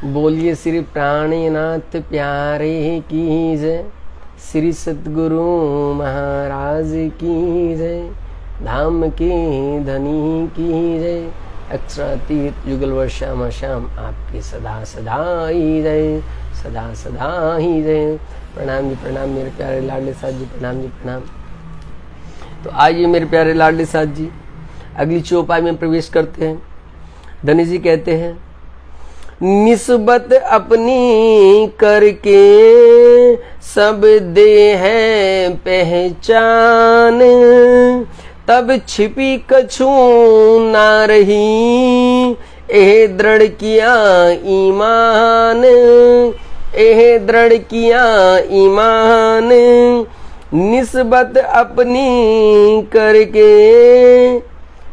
बोलिए श्री प्राणनाथ प्यारे की जय, श्री सद्गुरु महाराज की जय, धाम के धनी की जय, अक्षरातीत युगल श्याम श्याम आपकी सदा सदा ही जय, सदा सदा ही जय। प्रणाम जी प्रणाम मेरे प्यारे लाडले साथ जी, प्रणाम जी प्रणाम। तो आइए मेरे प्यारे लाडले साथ जी, अगली चौपाई में प्रवेश करते हैं। धनी जी कहते हैं, निस्बत अपनी करके सब दे है पहचान, तब छिपी कछु ना रही एह दृढ़ किया ईमान, एह दृढ़ किया ईमान। निस्बत अपनी करके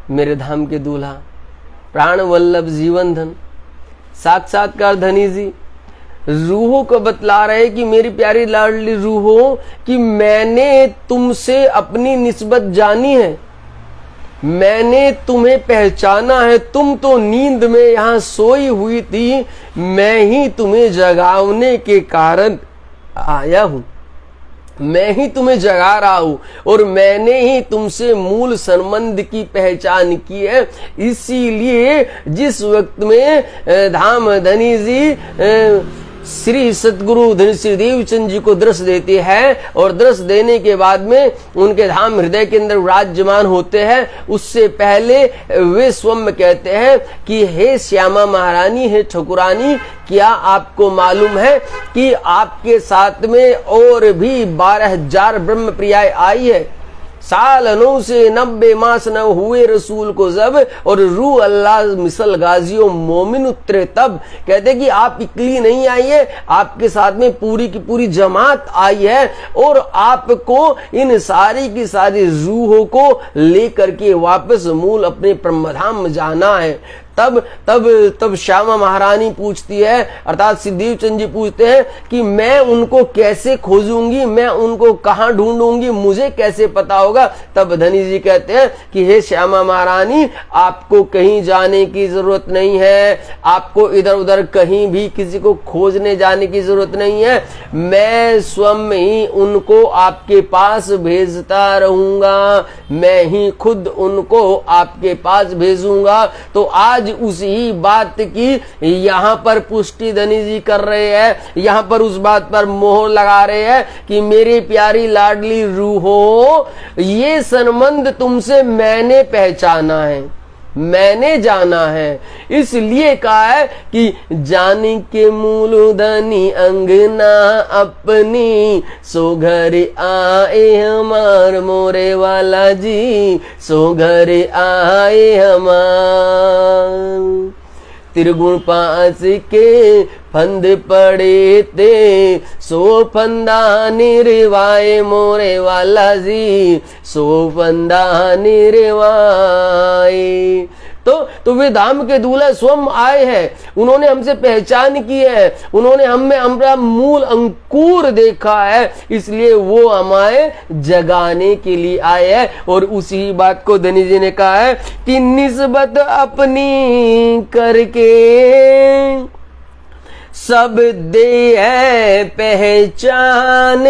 मेरे धाम के दूल्हा प्राण वल्लभ जीवन धन साक्षात्कार धनी जी रूहों को बतला रहे कि मेरी प्यारी लाडली रूहों कि मैंने तुमसे अपनी निस्बत जानी है, मैंने तुम्हें पहचाना है। तुम तो नींद में यहां सोई हुई थी, मैं ही तुम्हें जगाने के कारण आया हूं, मैं ही तुम्हें जगा रहा हूं और मैंने ही तुमसे मूल संबंध की पहचान की है। इसीलिए जिस वक्त में धाम धनी जी श्री सतगुरु धनी श्री देवचंद जी को दृश्य देते हैं और दृश्य देने के बाद में उनके धाम हृदय के अंदर विराजमान होते हैं, उससे पहले वे स्वयं कहते हैं कि हे श्यामा महारानी, हे ठकुरानी, क्या आपको मालूम है कि आपके साथ में और भी 12,000 ब्रह्म प्रियाएं आई है। साल 9 से 90 मास न हुए रसूल को जब, और रू अल्लाह मिसल गाजियों मोमिन उतरे तब। कहते कि आप इकली नहीं आई है, आपके साथ में पूरी की पूरी जमात आई है और आपको इन सारी की सारी रूहों को लेकर के वापस मूल अपने ब्रह्मधाम जाना है। तब श्यामा महारानी पूछती है, अर्थात श्री देवचंद जी पूछते हैं कि मैं उनको कैसे खोजूंगी, मैं उनको कहां ढूंढूंगी, मुझे कैसे पता होगा। तब धनी जी कहते हैं कि हे श्यामा महारानी, आपको कहीं जाने की जरूरत नहीं है, आपको इधर उधर कहीं भी किसी को खोजने जाने की जरूरत नहीं है, मैं स्वयं ही उनको आपके पास भेजता रहूंगा, मैं ही खुद उनको आपके पास भेजूंगा। तो आज उसी बात की यहाँ पर पुष्टि धनी जी कर रहे हैं, यहाँ पर उस बात पर मोहर लगा रहे हैं कि मेरी प्यारी लाडली रूहो, ये संबंध तुमसे मैंने पहचाना है, मैंने जाना है। इसलिए कहा है कि जाने के मूल धनी अंगना अपनी, सो घर आए हमार मोरे वाला जी, सो घर आए हमार। त्रिगुण 5 के फंद पड़े थे, सो फंदा निर्वाए मोरे वाला जी, सो फंदा निर्वाए। तो वे धाम के दूल्हा स्वयं आए हैं, उन्होंने हमसे पहचान की है, उन्होंने हमें हमारा मूल अंकुर देखा है, इसलिए वो हमारे जगाने के लिए आए हैं। और उसी बात को धनी जी ने कहा है कि निस्बत अपनी करके सब दे है पहचान।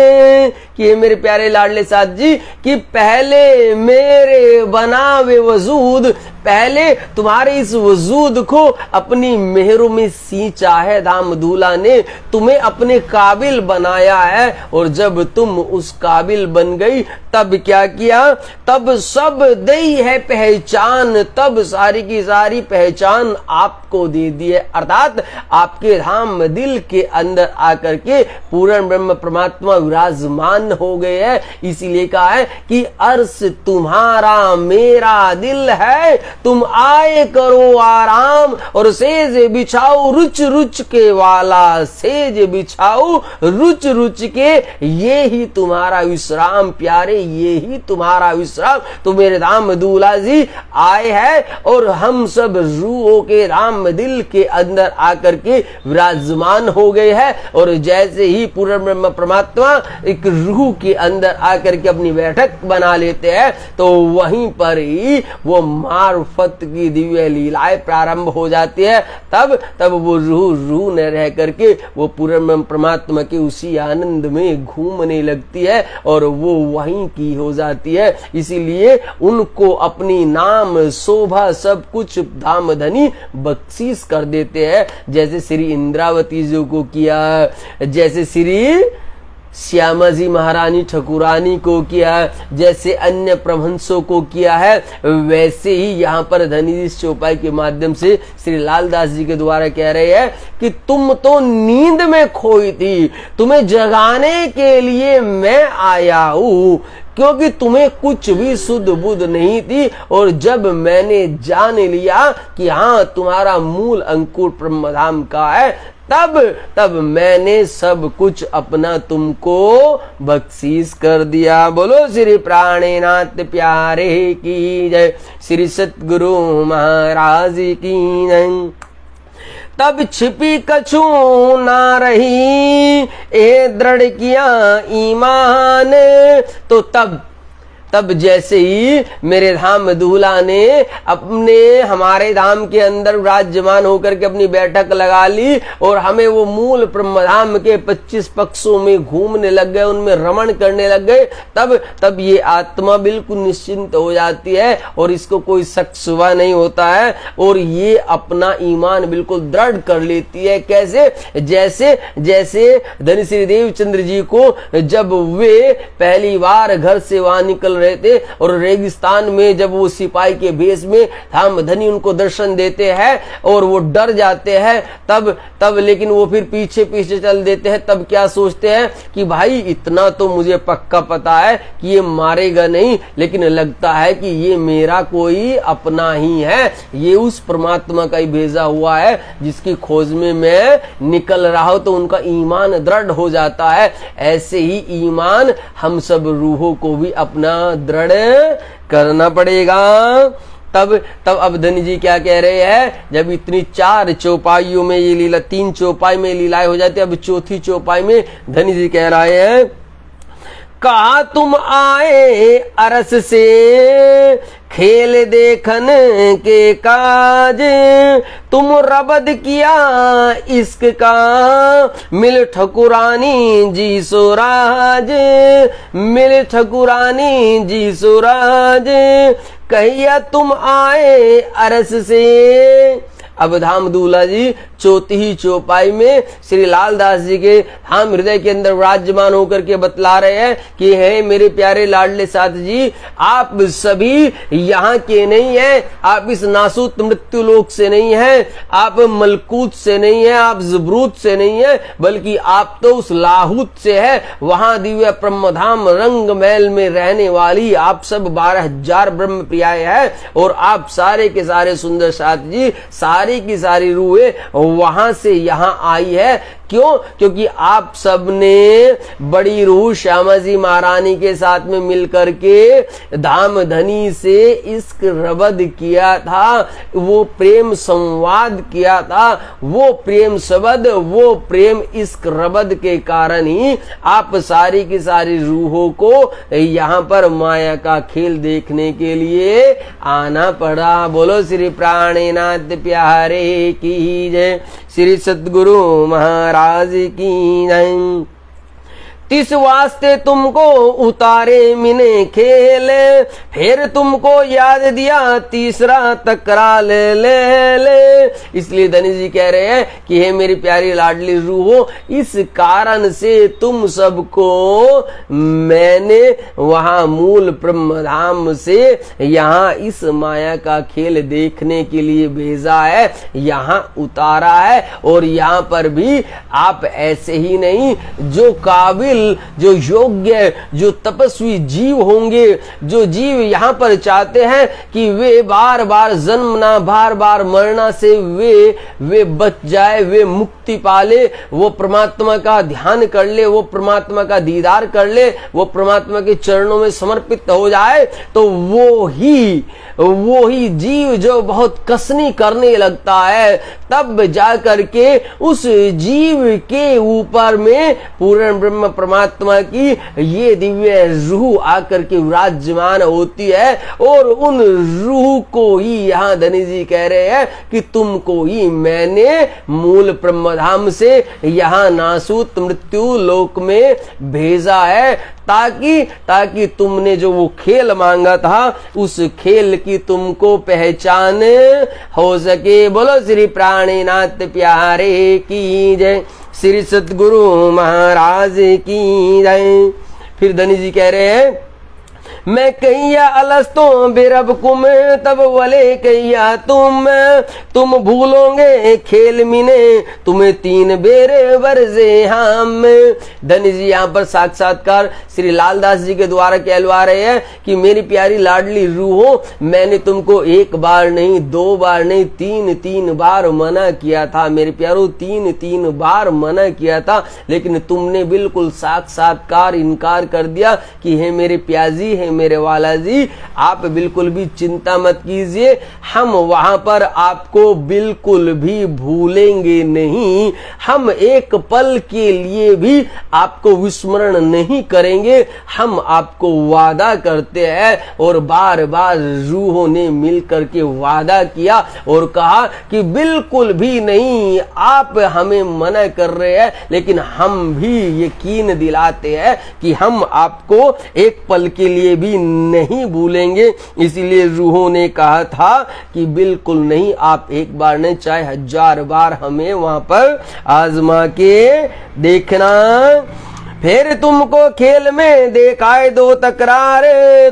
कि मेरे प्यारे लाडले साथ जी कि पहले मेरे बनावे वजूद, पहले तुम्हारे इस वजूद को अपनी मेहरों में सींचा है, धाम दूल्हा ने तुम्हें अपने काबिल बनाया है। और जब तुम उस काबिल बन गई तब क्या किया, तब सब दई है पहचान, तब सारी की सारी पहचान आपको दे दी है। अर्थात आपके धाम दिल के अंदर आकर के पूर्ण ब्रह्म परमात्मा विराजमान हो गए हैं। इसीलिए कहा है कि अर्श तुम्हारा मेरा दिल है, तुम आए करो आराम, और सेज बिछाओ रुच रुच के वाला, सेज बिछाओ रुच रुच के, ये ही तुम्हारा विश्राम प्यारे, ये ही तुम्हारा विश्राम। तो मेरे धाम दूल्हा जी आए हैं और हम सब रूहों के धाम दिल के अंदर आकर के विराजमान हो गए हैं। और जैसे ही पूर्ण ब्रह्म परमात्मा एक रूह के अंदर आकर के अपनी बैठक बना लेते हैं, तो वहीं पर ही वो मार्फत की दिव्य लीलाएं प्रारंभ हो जाती है। तब वो रूह न रह करके वो पूर्ण परमात्मा के उसी आनंद में घूमने लगती है और वो वहीं की हो जाती है। इसीलिए उनको अपनी नाम शोभा सब कुछ धाम धनी बख्शीश कर देते हैं। जैसे श्री इंद्रावती जी को किया, जैसे श्री श्यामा जी महारानी ठकुरानी को किया, जैसे अन्य प्रभंसों को किया है, वैसे ही यहाँ पर धनी जी चौपाई के माध्यम से श्री लालदास जी के द्वारा कह रहे हैं कि तुम तो नींद में खोई थी, तुम्हें जगाने के लिए मैं आया हूँ, क्योंकि तुम्हें कुछ भी सुध बुध नहीं थी। और जब मैंने जान लिया कि हाँ तुम्हारा मूल अंकुर ब्रह्मधाम का है, तब मैंने सब कुछ अपना तुमको बख्शीश कर दिया। बोलो श्री प्राणेनाथ प्यारे की जय, श्री सतगुरु महाराज की जय। तब छिपी कछु ना रही ए दृढ़ किया ईमान, तो तब जैसे ही मेरे धाम दूल्हा ने अपने हमारे धाम के अंदर विराजमान होकर के अपनी बैठक लगा ली और हमें वो मूल ब्रह्मधाम के 25 पक्षों में घूमने लग गए, उनमें रमण करने लग गए, तब ये आत्मा बिल्कुल निश्चिंत हो जाती है और इसको कोई शक शुबा नहीं होता है और ये अपना ईमान बिल्कुल दृढ़ कर लेती है। कैसे? जैसे धनी श्री देवचंद्र जी को जब वे पहली बार घर से वहां निकल रहे थे और रेगिस्तान में जब वो सिपाही के भेष में धाम धनी उनको दर्शन देते हैं और वो डर जाते हैं, तब लेकिन वो फिर पीछे चल देते हैं। तब क्या सोचते हैं कि भाई इतना तो मुझे पक्का पता है कि ये मारेगा नहीं, लेकिन लगता है कि ये मेरा कोई अपना ही है, ये उस परमात्मा का ही भेजा हुआ है जिसकी खोज में मैं निकल रहा हूं। तो उनका ईमान दृढ़ हो जाता है। ऐसे ही ईमान हम सब रूहों को भी अपना दृढ़ करना पड़ेगा। तब अब धनी जी क्या कह रहे हैं, जब इतनी 4 चौपाइयों में ये लीला, 3 चौपाई में लीलाएं हो जाती है, अब चौथी चौपाई में धनी जी कह रहे हैं, कहा तुम आए अरस से खेल देखन के काज, तुम रबद किया इश्क का मिल ठकुरानी जी सोराज, मिल ठकुरानी जी सोराज, कहिया तुम आए अरस से। अब धाम दूल्हा जी चौथी चौपाई में श्री लालदास जी के धाम हृदय के अंदर विराजमान होकर के बतला रहे हैं कि हे मेरे प्यारे लाडले साथ जी, आप सभी यहाँ के नहीं हैं, आप इस नासूत मृत्यु लोक से नहीं हैं, आप मलकूत से नहीं हैं, आप जबरूत से नहीं हैं, बल्कि आप तो उस लाहूत से है। वहां दिव्य ब्रह्मधाम रंग महल में रहने वाली आप सब 12,000 ब्रह्म प्रियाएं हैं और आप सारे के सारे सुंदर साथ जी, सारी की सारी रूहें वहां से यहां आई है। क्यों? क्योंकि आप सबने बड़ी रूह श्यामा जी महारानी के साथ में मिलकर के धाम धनी से इश्क रबद किया था, वो प्रेम संवाद किया था, वो प्रेम शब्द, वो प्रेम इश्क रबद के कारण ही आप सारी की सारी रूहों को यहाँ पर माया का खेल देखने के लिए आना पड़ा। बोलो श्री प्राणेनाथ प्यारे की जय, श्री सतगुरु महाराज की जय। तिस वास्ते तुमको उतारे मिने खेल, फिर तुमको याद दिया तीसरा टकराल ले। इसलिए धनी जी कह रहे हैं कि हे मेरी प्यारी लाडली रूहो, इस कारण से तुम सबको मैंने वहां मूल ब्रह्मधाम से यहाँ इस माया का खेल देखने के लिए भेजा है, यहाँ उतारा है। और यहाँ पर भी आप ऐसे ही नहीं, जो काबिल, जो योग्य, जो तपस्वी जीव होंगे, जो जीव यहाँ पर चाहते हैं कि वे बार बार जन्मना, बार बार मरना से वे बच जाए, वे मुक्ति पाले, वो परमात्मा का ध्यान कर ले, वो परमात्मा का दीदार कर ले, वो परमात्मा के चरणों में समर्पित हो जाए, तो वो ही जीव जो बहुत कसनी करने लगता है, तब जा करके उस जीव के ऊपर में पूर्ण ब्रह्म परमात्मा की ये दिव्य रूह आकर के विराजमान होती है, और उन रूह को ही यहाँ धनी जी कह रहे हैं कि तुमको ही मैंने मूल ब्रह्मधाम से यहाँ नासूत मृत्यु लोक में भेजा है, ताकि तुमने जो वो खेल मांगा था उस खेल की तुमको पहचान हो सके। बोलो श्री प्राणीनाथ प्यारे की जय, श्री सतगुरु महाराज की जय। फिर धनी जी कह रहे हैं, मैं कहिया अलस्तों बिरब कुम तब वले कहिया तुम भूलोगे खेल मिने तुम्हें 3 बेरे बरसे हम। धनी जी यहाँ पर साक्षात्कार श्री लालदास जी के द्वारा कहलवा रहे हैं कि मेरी प्यारी लाडली रूहो, मैंने तुमको 1 बार नहीं 2 बार नहीं 3 बार मना किया था मेरे प्यारो, 3 बार मना किया था, लेकिन तुमने बिल्कुल साक्षात्कार इनकार कर दिया कि हे मेरे प्याजी, हे मेरे वाला जी, आप बिल्कुल भी चिंता मत कीजिए, हम वहां पर आपको बिल्कुल भी भूलेंगे नहीं, हम एक पल के लिए भी आपको विस्मरण नहीं करेंगे, हम आपको वादा करते हैं। और बार बार रूहों ने मिलकर के वादा किया और कहा कि बिल्कुल भी नहीं, आप हमें मना कर रहे हैं, लेकिन हम भी यकीन दिलाते हैं कि हम आपको एक पल के लिए भी नहीं भूलेंगे। इसीलिए रूहों ने कहा था कि बिल्कुल नहीं, आप एक बार नहीं चाहे 1000 बार हमें वहां पर आजमा के देखना। फिर तुमको खेल में देखाए 2 तकरार,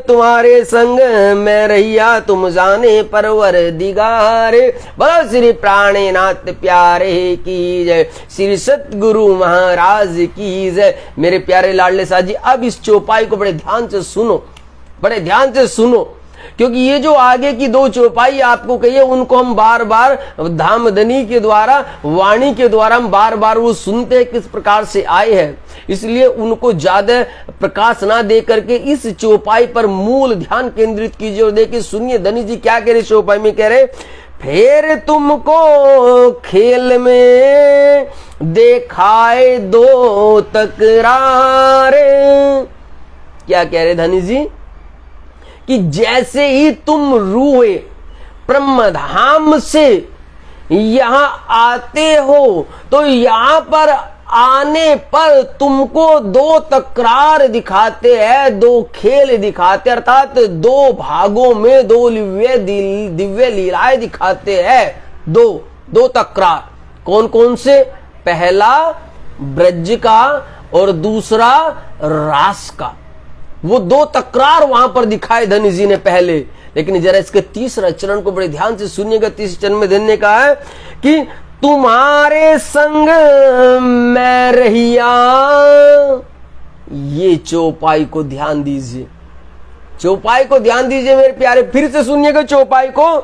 तुम्हारे संग मैं रहिया तुम जाने परवर दिगार। बोलो श्री प्राणनाथ प्यारे की जय, श्री सतगुरु महाराज की जय। मेरे प्यारे लाडले साहब जी, अब इस चौपाई को बड़े ध्यान से सुनो, बड़े ध्यान से सुनो, क्योंकि ये जो आगे की 2 चौपाई आपको कहिए उनको हम बार बार धामधनी के द्वारा, वाणी के द्वारा हम बार बार वो सुनते हैं किस प्रकार से आए हैं, इसलिए उनको ज्यादा प्रकाश ना दे करके इस चौपाई पर मूल ध्यान केंद्रित कीजिए। और देखिए सुनिए धनी जी क्या कह रहे चौपाई में, कह रहे फिर तुमको खेल में देखाए 2 तकरार। क्या कह रहे धनी जी कि जैसे ही तुम रूहे ब्रह्मधाम से यहां आते हो तो यहां पर आने पर तुमको 2 तकरार दिखाते हैं, 2 खेल दिखाते, अर्थात 2 भागों में 2 दिव्य लीलाएं दिखाते हैं। 2 तकरार कौन कौन से? पहला ब्रज का और दूसरा रास का, वो 2 तकरार वहां पर दिखाए धनी जी ने पहले। लेकिन जरा इसके तीसरा चरण को बड़े ध्यान से सुनिएगा। तीसरे चरण में धन्य का है कि तुम्हारे संग मैं रहिया। ये चौपाई को ध्यान दीजिए, चौपाई को ध्यान दीजिए मेरे प्यारे, फिर से सुनिएगा चौपाई को।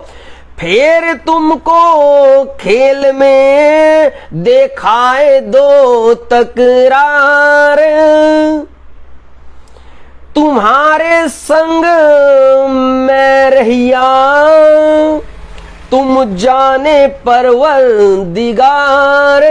फिर तुमको खेल में देखाए 2 तकरार, तुम्हारे संग मैं रहिया तुम जाने परवर दिगार,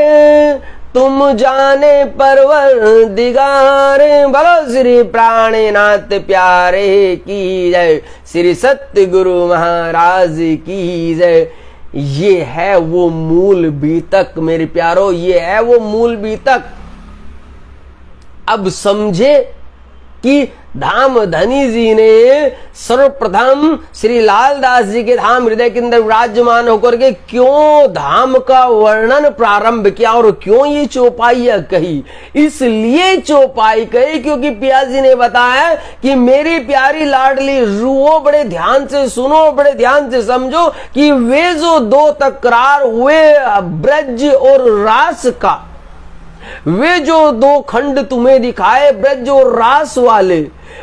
तुम जाने परवर दिगार। बोलो श्री प्राणनाथ प्यारे की जय, श्री सतगुरु महाराज की जय। ये है वो मूल बीतक मेरे प्यारो, ये है वो मूल बीतक। अब समझे कि धाम धनी जी ने सर्वप्रथम श्री लालदास जी के धाम हृदय के अंदर विराजमान होकर के क्यों धाम का वर्णन प्रारंभ किया और क्यों ये चौपाई कही। इसलिए चौपाई कही क्योंकि पियाजी ने बताया कि मेरी प्यारी लाडली रूहो, बड़े ध्यान से सुनो, बड़े ध्यान से समझो कि वे जो 2 तकरार हुए ब्रज और रास का, वे जो 2 खंड तुम्हें दिखाए ब्रज और रास वाले,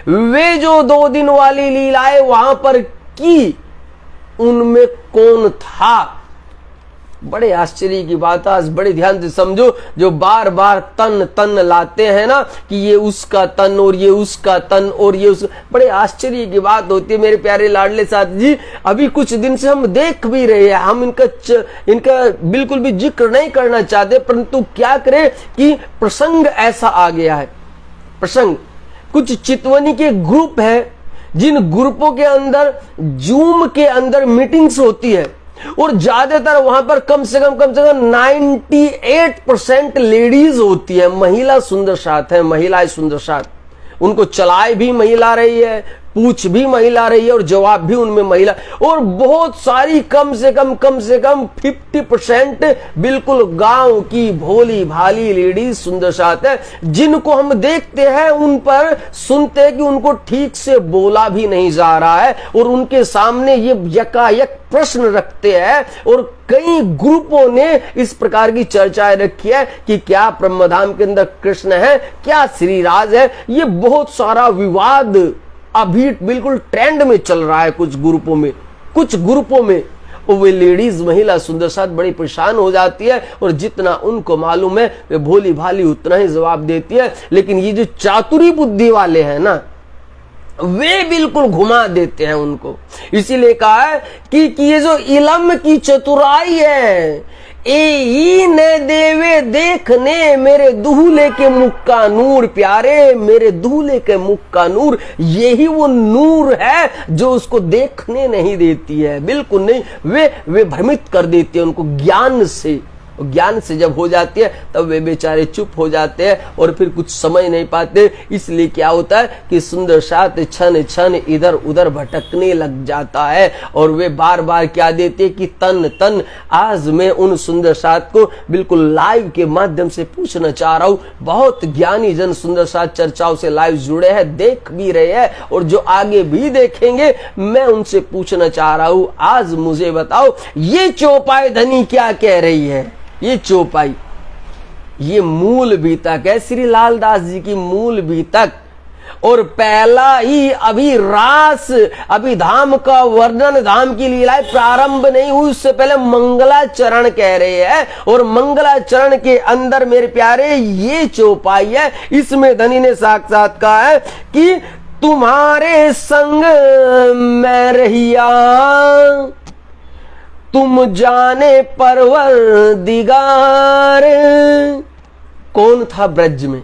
वे जो 2 दिन वाली लीलाएं वहां पर की, उनमें कौन था? बड़े आश्चर्य की बात है, बड़े ध्यान से समझो। जो बार बार तन लाते हैं ना कि ये उसका तन और ये उसका तन और ये उसका, बड़े आश्चर्य की बात होती है मेरे प्यारे लाडले साथ जी। अभी कुछ दिन से हम देख भी रहे हैं, हम इनका बिल्कुल भी जिक्र नहीं करना चाहते, परंतु क्या करें कि प्रसंग ऐसा आ गया है। प्रसंग। कुछ चितवनी के ग्रुप है, जिन ग्रुपों के अंदर जूम के अंदर मीटिंग्स होती है और ज्यादातर वहां पर कम से कम 98% लेडीज होती है, महिला सुंदर साथ है, महिलाएं सुंदर साथ। उनको चलाए भी महिला रही है, पूछ भी महिला रही है और जवाब भी उनमें महिला, और बहुत सारी कम से कम 50% बिल्कुल गांव की भोली भाली लेडीज सुंदर साथ है, जिनको हम देखते हैं, उन पर सुनते हैं कि उनको ठीक से बोला भी नहीं जा रहा है और उनके सामने ये यकायक प्रश्न रखते हैं। और कई ग्रुपों ने इस प्रकार की चर्चाएं रखी है कि क्या ब्रह्मधाम के अंदर कृष्ण है, क्या श्रीराज है। ये बहुत सारा विवाद अभी बिल्कुल ट्रेंड में चल रहा है कुछ ग्रुपों में। और वे लेडीज महिला सुंदर साथ बड़ी परेशान हो जाती है और जितना उनको मालूम है वे भोली भाली उतना ही जवाब देती है। लेकिन ये जो चातुरी बुद्धि वाले हैं ना, वे बिल्कुल घुमा देते हैं उनको। इसीलिए कहा है कि ये जो इलम की चतुराई है, ए न देवे देखने मेरे दूल्हे के मुख का नूर, प्यारे मेरे दूल्हे के मुख का नूर, यही वो नूर है जो उसको देखने नहीं देती है, बिल्कुल नहीं। वे भ्रमित कर देती है उनको ज्ञान से। ज्ञान से जब हो जाती है तब वे बेचारे चुप हो जाते हैं और फिर कुछ समझ नहीं पाते। इसलिए क्या होता है कि सुंदर साथ क्षण क्षण इधर उधर भटकने लग जाता है और वे बार बार क्या देते कि तन। आज मैं उन सुंदर साथ को बिल्कुल लाइव के माध्यम से पूछना चाह रहा हूं। बहुत ज्ञानी जन सुंदर साथ चर्चाओं से लाइव जुड़े हैं, देख भी रहे हैं और जो आगे भी देखेंगे, मैं उनसे पूछना चाह रहा हूं, आज मुझे बताओ ये चौपाई धनी क्या कह रही है। ये चौपाई, ये मूल बीतक है, श्री लालदास जी की मूल बीतक। और पहला ही अभी रास, अभी धाम का वर्णन, धाम की लीलाएं प्रारंभ नहीं हुई, उससे पहले मंगलाचरण कह रहे हैं। और मंगलाचरण के अंदर मेरे प्यारे ये चौपाई है, इसमें धनी ने साक्षात कहा है कि तुम्हारे संग मैं रहिया, तुम जाने परवर दिगार। कौन था ब्रज में,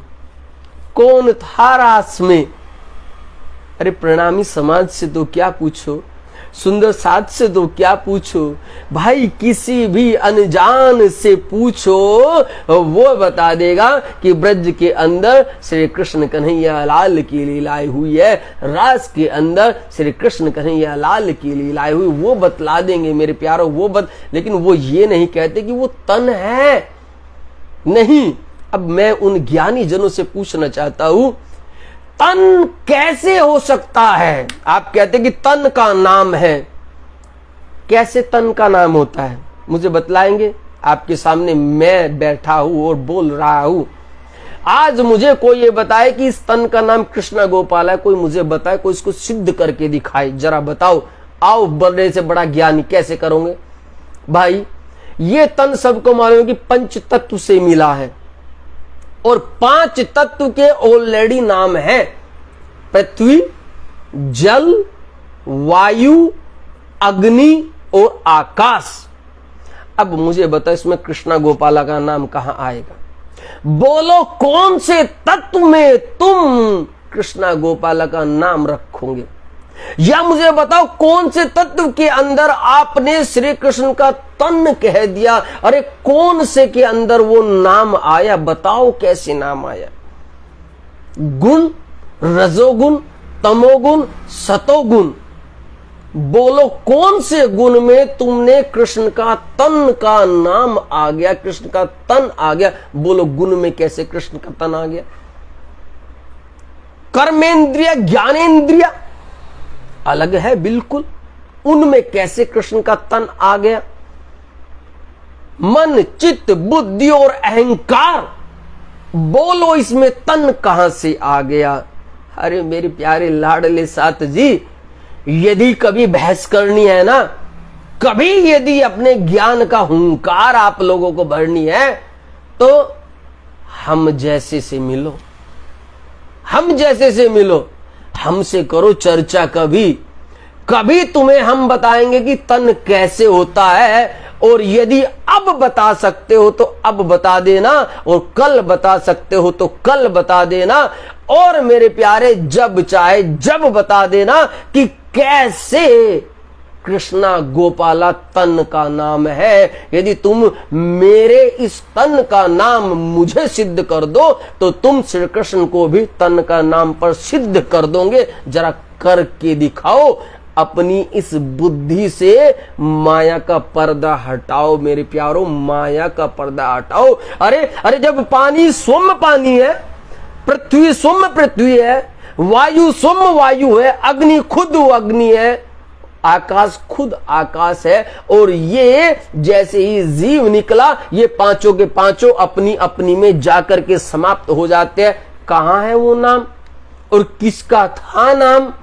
कौन था रास में? अरे प्रणामी समाज से तो क्या पूछो, सुंदर साथ से तो क्या पूछो भाई, किसी भी अनजान से पूछो, वो बता देगा कि ब्रज के अंदर श्री कृष्ण कन्हैया लाल की लीलाएं हुई है, रास के अंदर श्री कृष्ण कन्हैया लाल की लीलाएं हुई, वो बतला देंगे मेरे प्यारों, लेकिन वो ये नहीं कहते कि वो तन है, नहीं। अब मैं उन ज्ञानी जनों से पूछना चाहता हूं, तन कैसे हो सकता है? आप कहते कि तन का नाम है, कैसे तन का नाम होता है? मुझे बतलाएंगे? आपके सामने मैं बैठा हूं और बोल रहा हूं, आज मुझे कोई ये बताए कि इस तन का नाम कृष्णा गोपाल है, कोई मुझे बताए, कोई इसको सिद्ध करके दिखाए, जरा बताओ। आओ, बड़े से बड़ा ज्ञानी, कैसे करोगे भाई? ये तन सबको मालूम है कि पंच तत्व से मिला है और 5 तत्व के ऑलरेडी नाम है, पृथ्वी, जल, वायु, अग्नि और आकाश। अब मुझे बताओ इसमें कृष्णा गोपाला का नाम कहां आएगा? बोलो कौन से तत्व में तुम कृष्णा गोपाला का नाम रखोगे? या मुझे बताओ कौन से तत्व के अंदर आपने श्री कृष्ण का तन कह दिया? अरे कौन से के अंदर वो नाम आया? बताओ कैसे नाम आया? गुण, रजोगुण, तमोगुण, सतोगुण, बोलो कौन से गुण में तुमने कृष्ण का तन का नाम आ गया, कृष्ण का तन आ गया? बोलो गुण में कैसे कृष्ण का तन आ गया? कर्मेंद्रिय, ज्ञानेंद्रिय अलग है बिल्कुल, उनमें कैसे कृष्ण का तन आ गया? मन, चित्त, बुद्धि और अहंकार, बोलो इसमें तन कहां से आ गया? अरे मेरे प्यारे लाडले साथ जी, यदि कभी बहस करनी है ना, कभी यदि अपने ज्ञान का हुंकार आप लोगों को भरनी है, तो हम जैसे से मिलो, हम जैसे से मिलो, हमसे करो चर्चा। कभी तुम्हें हम बताएंगे कि तन कैसे होता है, और यदि अब बता सकते हो तो अब बता देना, और कल बता सकते हो तो कल बता देना। और मेरे प्यारे जब चाहे जब बता देना कि कैसे कृष्णा गोपाला तन का नाम है। यदि तुम मेरे इस तन का नाम मुझे सिद्ध कर दो तो तुम श्री कृष्ण को भी तन का नाम पर सिद्ध कर दोगे। जरा करके दिखाओ। अपनी इस बुद्धि से माया का पर्दा हटाओ मेरे प्यारो, माया का पर्दा हटाओ। अरे जब पानी स्वयं पानी है, पृथ्वी स्वयं पृथ्वी है, वायु स्वयं वायु है, अग्नि खुद अग्नि है, आकाश खुद आकाश है, और ये जैसे ही जीव निकला ये पांचों के पांचों अपनी अपनी में जाकर के समाप्त हो जाते हैं। कहां है वो नाम और किसका था नाम?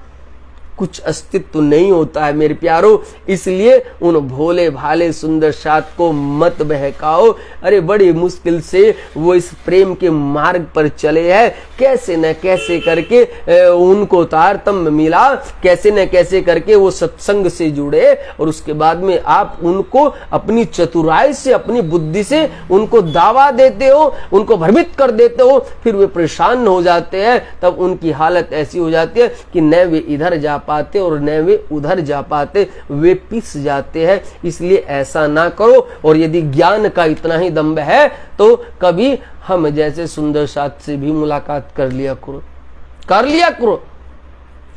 कुछ अस्तित्व नहीं होता है मेरे प्यारो। इसलिए उन भोले भाले सुंदर साथ को मत बहकाओ। अरे बड़ी मुश्किल से वो इस प्रेम के मार्ग पर चले हैं, कैसे न कैसे करके उनको तारतम्य मिला, कैसे न कैसे करके वो सत्संग से जुड़े, और उसके बाद में आप उनको अपनी चतुराई से, अपनी बुद्धि से उनको दावा देते हो, उनको भ्रमित कर देते हो, फिर वे परेशान हो जाते हैं। तब उनकी हालत ऐसी हो जाती है कि न वे इधर जा पाते और न वे उधर जा पाते, वे पिस जाते हैं। इसलिए ऐसा ना करो। और यदि ज्ञान का इतना ही दम्भ है तो कभी हम जैसे सुंदर साथ से भी मुलाकात कर लिया करो,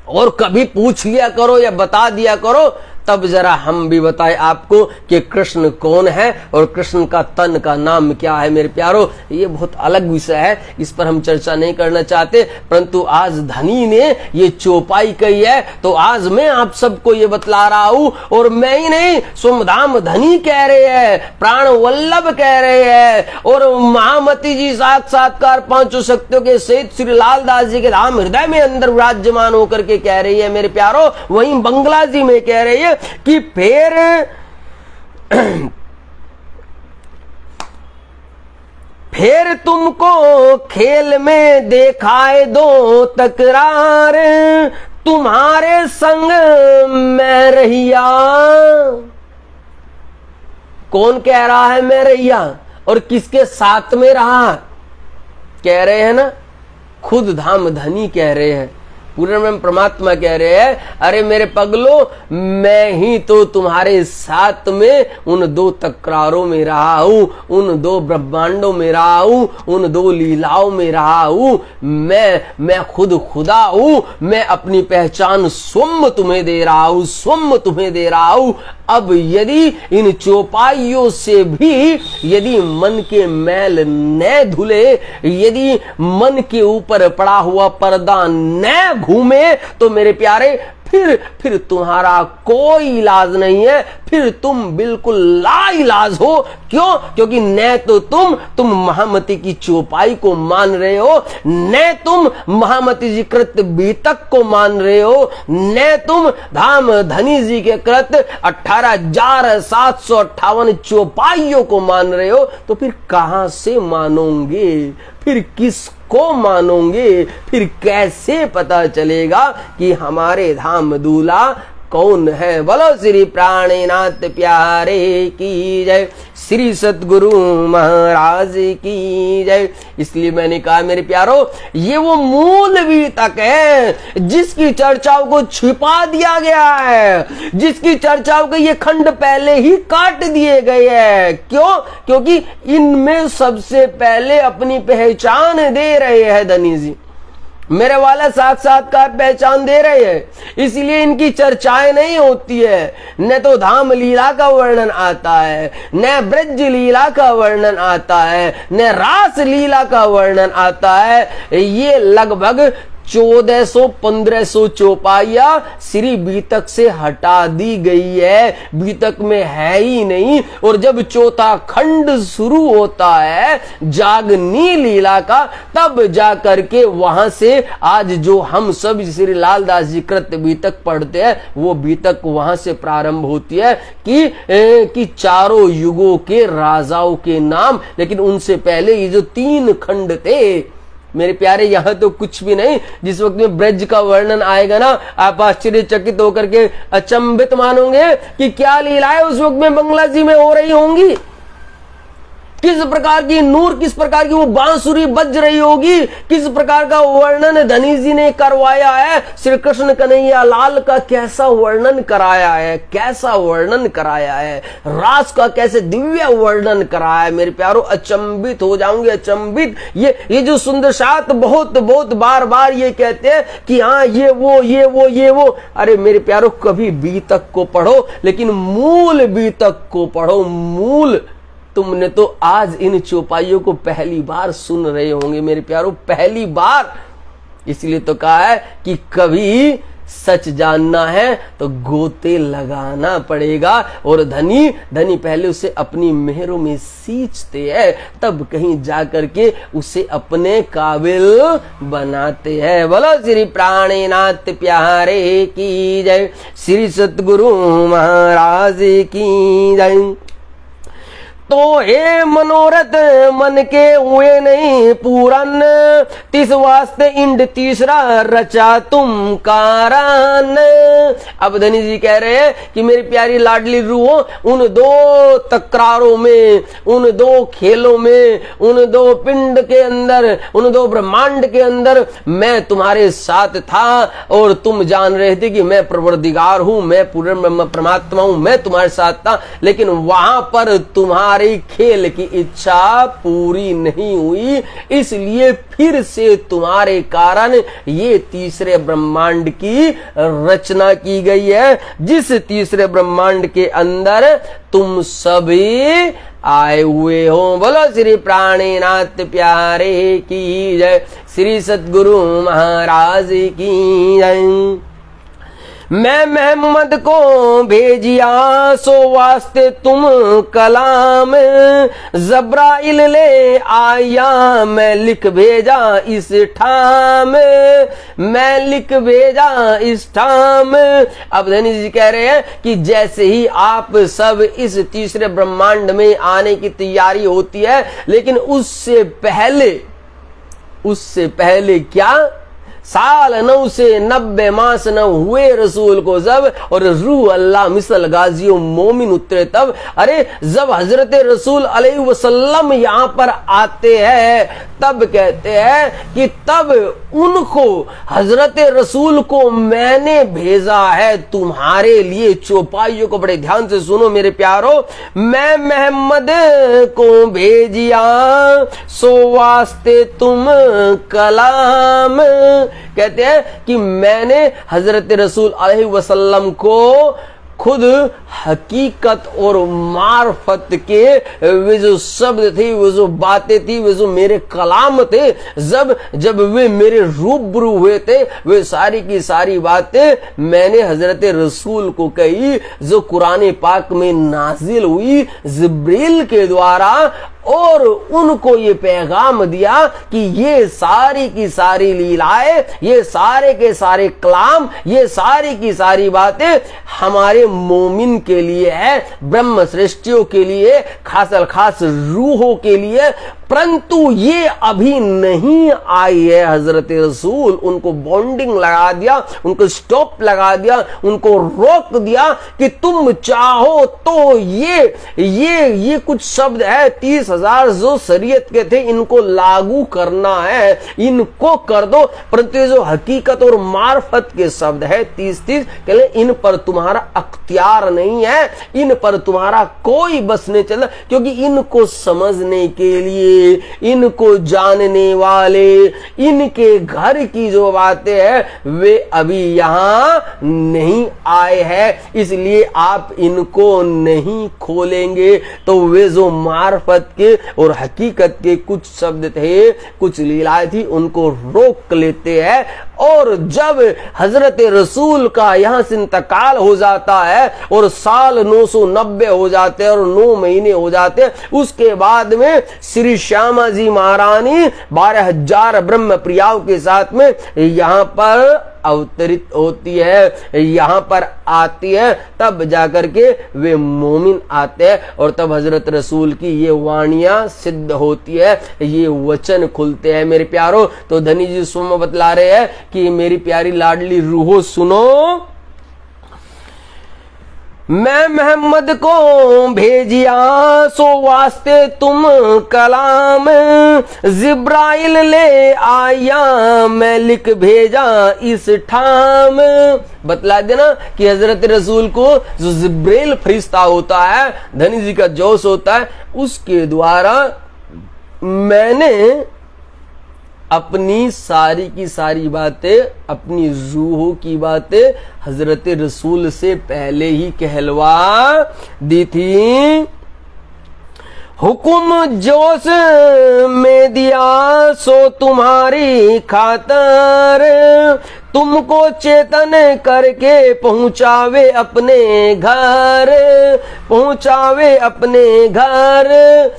और कभी पूछ लिया करो या बता दिया करो, तब जरा हम भी बताएं आपको कि कृष्ण कौन है और कृष्ण का तन का नाम क्या है। मेरे प्यारो, ये बहुत अलग विषय है, इस पर हम चर्चा नहीं करना चाहते, परंतु आज धनी ने ये चौपाई कही है तो आज मैं आप सबको ये बतला रहा हूं। और मैं ही नहीं, सोमधाम धनी कह रहे हैं, प्राण वल्लभ कह रहे हैं, और महामती जी साक्षात्कार पांचों शक्तियों के सहित श्री लालदास जी के धाम हृदय में अंदर विराजमान होकर के कह रही है मेरे प्यारो। वहीं बंगला जी में कह रही है कि फिर तुमको खेल में देखाए दो तकरार, तुम्हारे संग मैं रहिया। कौन कह रहा है मैं रहिया, और किसके साथ में रहा? कह रहे हैं ना, खुद धाम धनी कह रहे हैं, पूर्ण ब्रह्म परमात्मा कह रहे हैं, अरे मेरे पगलो, मैं ही तो तुम्हारे साथ में उन दो तकरारों में रहा हूं, उन दो ब्रह्मांडों में रहा हूं, उन दो लीलाओं में रहा हूं। मैं खुद खुदा हूं, मैं अपनी पहचान स्वयं तुम्हें दे रहा हूं, स्वयं तुम्हें दे रहा हूं। अब यदि इन चौपाइयों से भी यदि मन के मैल न धुले, यदि मन के ऊपर पड़ा हुआ पर्दा न घूमे, तो मेरे प्यारे फिर तुम्हारा कोई इलाज नहीं है, फिर तुम बिल्कुल लाइलाज हो। क्यों? क्योंकि न तो तुम महामती की चौपाई को मान रहे हो, न तुम महामती जी कृत बीतक को मान रहे हो, न तुम धाम धनी जी के कृत 18,758 चौपाइयों को मान रहे हो। तो फिर कहां से मानोगे? फिर किसको मानोगे? फिर कैसे पता चलेगा कि हमारे धाम दूल्हा कौन है? बोलो श्री प्राणनाथ प्यारे की जय, श्री सतगुरु महाराज की जय। इसलिए मैंने कहा मेरे प्यारो, ये वो मूल वितक है जिसकी चर्चाओं को छिपा दिया गया है, जिसकी चर्चाओं के ये खंड पहले ही काट दिए गए हैं। क्यों? क्योंकि इनमें सबसे पहले अपनी पहचान दे रहे हैं धनी जी, मेरे वाला साक्षात्कार पहचान दे रहे हैं, इसलिए इनकी चर्चाएं नहीं होती है। न तो धाम लीला का वर्णन आता है, न ब्रज लीला का वर्णन आता है, न रास लीला का वर्णन आता है। ये लगभग 1400-1500 चौपाइया श्री बीतक से हटा दी गई है, बीतक में है ही नहीं। और जब चौथा खंड शुरू होता है जागनी लीला का, तब जा करके वहां से आज जो हम सब श्री लालदास जी कृत बीतक पढ़ते हैं, वो बीतक वहां से प्रारंभ होती है कि चारों युगों के राजाओं के नाम। लेकिन उनसे पहले ये जो 3 खंड थे मेरे प्यारे, यहां तो कुछ भी नहीं। जिस वक्त में ब्रज का वर्णन आएगा ना, आप आश्चर्यचकित होकर के अचंभित मानोगे कि क्या लीलाएं उस वक्त में बंगला जी में हो रही होंगी। किस प्रकार की नूर, किस प्रकार की वो बांसुरी बज रही होगी, किस प्रकार का वर्णन धनी जी ने करवाया है। श्री कृष्ण कन्हैया लाल का कैसा वर्णन कराया है, कैसा वर्णन कराया है, रास का कैसे दिव्य वर्णन कराया है। मेरे प्यारो अचंभित हो जाऊंगे, अचंभित। ये जो सुंदर साथ बहुत बहुत बार बार ये कहते हैं कि हाँ ये वो ये वो ये वो। अरे मेरे प्यारो कभी बीतक को पढ़ो, लेकिन मूल बीतक को पढ़ो, मूल। तुमने तो आज इन चौपाइयों को पहली बार सुन रहे होंगे मेरे प्यारो, पहली बार। इसलिए तो कहा है कि कभी सच जानना है तो गोते लगाना पड़ेगा। और धनी पहले उसे अपनी मेहरों में सींचते हैं, तब कहीं जाकर के उसे अपने काबिल बनाते हैं। बोलो श्री प्राणनाथ प्यारे की जय, श्री सतगुरु महाराज की जय। तो हे मनोरथ मन के हुए नहीं पूरन, तिस वास्ते इंड तीसरा रचा तुम कारण। अब धनी जी कह रहे हैं कि मेरी प्यारी लाडली रूहो, उन दो तकरारों में, उन दो खेलों में, उन दो पिंड के अंदर, उन दो ब्रह्मांड के अंदर मैं तुम्हारे साथ था और तुम जान रहे थे कि मैं प्रवरदिगार हूं, मैं पूर्ण ब्रह्म परमात्मा हूं, मैं तुम्हारे साथ था। लेकिन वहां पर तुम्हारी खेल की इच्छा पूरी नहीं हुई, इसलिए फिर से तुम्हारे कारण ये तीसरे ब्रह्मांड की रचना की गई है, जिस तीसरे ब्रह्मांड के अंदर तुम सभी आए हुए हो। बोलो श्री प्राणनाथ प्यारे की जय, श्री सतगुरु महाराज की जय। मैं मोहम्मद को भेजिया सो वास्ते तुम कलाम, जब्राइल ले आया मैं लिख भेजा इस ठाम, मैं लिख भेजा इस ठाम। अब धनी जी कह रहे हैं कि जैसे ही आप सब इस तीसरे ब्रह्मांड में आने की तैयारी होती है, लेकिन उससे पहले क्या, साल 9 से 90 मास न हुए रसूल को जब, और रूह अल्लाह मिसल गाजियों मोमिन उतरे तब। अरे जब हजरत रसूल अलैहि वसल्लम यहां पर आते हैं, तब कहते हैं कि तब उनको, हजरत रसूल को मैंने भेजा है तुम्हारे लिए। चौपाइयों को बड़े ध्यान से सुनो मेरे प्यारो। मैं मोहम्मद को भेजिया सो वास्ते तुम कलाम, कहते हैं कि मैंने हजरत रसूल अलैहि वसल्लम को खुद हकीकत और मार्फत के वे जो शब्द थे, वे जो बातें थी, वे जो मेरे कलाम थे, जब वे मेरे रूबरू हुए थे, वे सारी की सारी बातें मैंने हजरत रसूल को कही, जो कुरान पाक में नाजिल हुई जिब्रील के द्वारा। और उनको ये पैगाम दिया कि ये सारी की सारी लीलाएं, ये सारे के सारे कलाम, ये सारी की सारी बातें हमारे मोमिन के लिए है, ब्रह्म सृष्टियों के लिए, खास रूहों के लिए, परंतु ये अभी नहीं आई है। हजरत रसूल उनको बॉन्डिंग लगा दिया, उनको स्टॉप लगा दिया, उनको रोक दिया कि तुम चाहो तो ये कुछ शब्द है 30,000 जो शरीयत के थे, इनको लागू करना है, इनको कर दो। परंतु जो हकीकत और मार्फत के शब्द है 30 के लिए, इन पर तुम्हारा अख्तियार नहीं है, इन पर तुम्हारा कोई बस नहीं चला, क्योंकि इनको समझने के लिए, इनको जानने वाले, इनके घर की जो बातें हैं वे अभी यहां नहीं आए हैं, इसलिए आप इनको नहीं खोलेंगे तो वे जो मार्फत के और हकीकत के कुछ शब्द थे, कुछ लीलाएं थी, उनको रोक लेते हैं। और जब हजरत रसूल का यहां से इंतकाल हो जाता है और साल 990 हो जाते हैं और 9 महीने हो जाते हैं, उसके बाद में श्री श्यामा जी महारानी 12,000 ब्रह्म प्रियाओं के साथ में यहां पर अवतरित होती है, यहां पर आती है, तब जाकर के वे मोमिन आते हैं और तब हजरत रसूल की ये वाणियां सिद्ध होती है, ये वचन खुलते हैं मेरे प्यारो। तो धनी जी स्वयं बतला रहे हैं कि मेरी प्यारी लाडली रूहो सुनो, मैं मोहम्मद को भेजिया सो वास्ते तुम कलाम, जिब्राइल ले आया मैं लिख भेजा इस ठाम। बतला देना कि हजरत रसूल को जो जिब्राइल फरिश्ता होता है, धनी जी का जोश होता है, उसके द्वारा मैंने अपनी सारी की सारी बातें, अपनी रूह की बातें हजरत रसूल से पहले ही कहलवा दी थी। हुक्म जोश में दिया सो तुम्हारी खातर, तुमको चेतन करके पहुंचावे अपने घर, पहुंचावे अपने घर।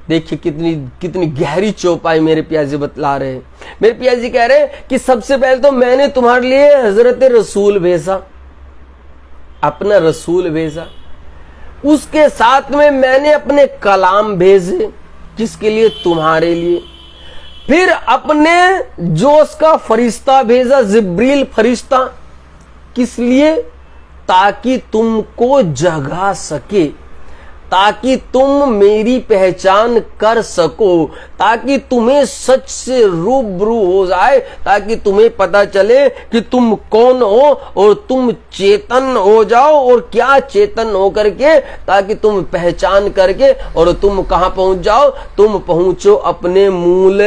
देखिए कितनी गहरी चौपाई मेरे पियाजी बतला रहे हैं। मेरे पियाजी कह रहे हैं कि सबसे पहले तो मैंने तुम्हारे लिए हजरत रसूल भेजा, अपना रसूल भेजा, उसके साथ में मैंने अपने कलाम भेजे, किसके लिए? तुम्हारे लिए। फिर अपने जोश का फरिश्ता भेजा, जिब्रील फरिश्ता, किस लिए? ताकि तुमको जगा सके, ताकि तुम मेरी पहचान कर सको, ताकि तुम्हें सच से रूबरू हो जाए, ताकि तुम्हें पता चले कि तुम कौन हो और तुम चेतन हो जाओ। और क्या चेतन हो करके? ताकि तुम पहचान करके और तुम कहां पहुंच जाओ? तुम पहुंचो अपने मूल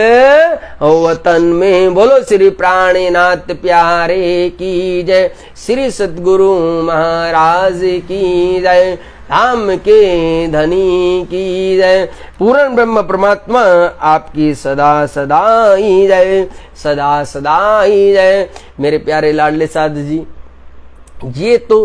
वतन में। बोलो श्री प्राणनाथ प्यारे की जय, श्री सतगुरु महाराज की जय, धाम के धनी की जय, पूर्ण ब्रह्म परमात्मा आपकी सदा सदा ही जय, सदा सदा ही जय। मेरे प्यारे लाडले साधु जी, ये तो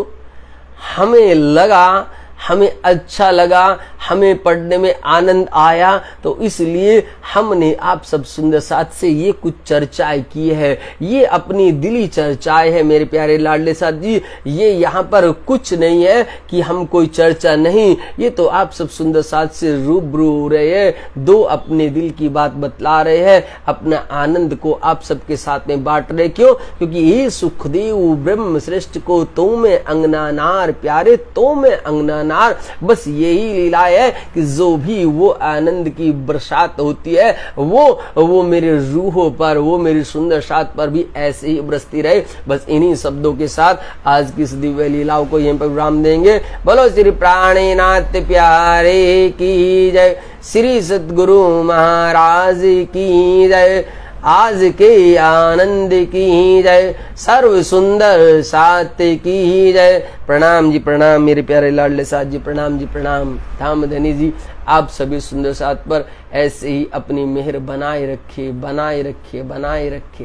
हमें लगा, हमें अच्छा लगा, हमें पढ़ने में आनंद आया, तो इसलिए हमने आप सब सुंदर साथ से ये कुछ चर्चाएं की है। ये अपनी दिली चर्चाएं है मेरे प्यारे लाडले साथ जी। ये यहाँ पर कुछ नहीं है कि हम कोई चर्चा नहीं, ये तो आप सब सुंदर साथ से रूबरू हो रहे हैं, दो अपने दिल की बात बतला रहे हैं, अपना आनंद को आप सबके साथ में बांट रहे। क्यों? क्योंकि ये सुखदेव ब्रह्म श्रेष्ठ को तो में अंगना नार प्यारे, तो में अंगना नार, बस यही लीला है कि जो भी वो आनंद की बरसात होती है वो मेरे रूहों पर, वो मेरी सुंदर साथ पर भी ऐसे ही बरसती रहे। बस इन्हीं शब्दों के साथ आज की इस दिव्य लीलाओं को यहीं पर विराम देंगे। बोलो श्री प्राणनाथ प्यारे की जय, श्री सतगुरु महाराज की जय, आज के आनंद की जय, सर्व सुंदर साथ की जय। प्रणाम जी प्रणाम मेरे प्यारे लाडले साथ जी, प्रणाम जी प्रणाम। धाम धनी जी आप सभी सुंदर साथ पर ऐसे ही अपनी मेहर बनाए रखे, बनाए रखे, बनाए रखे।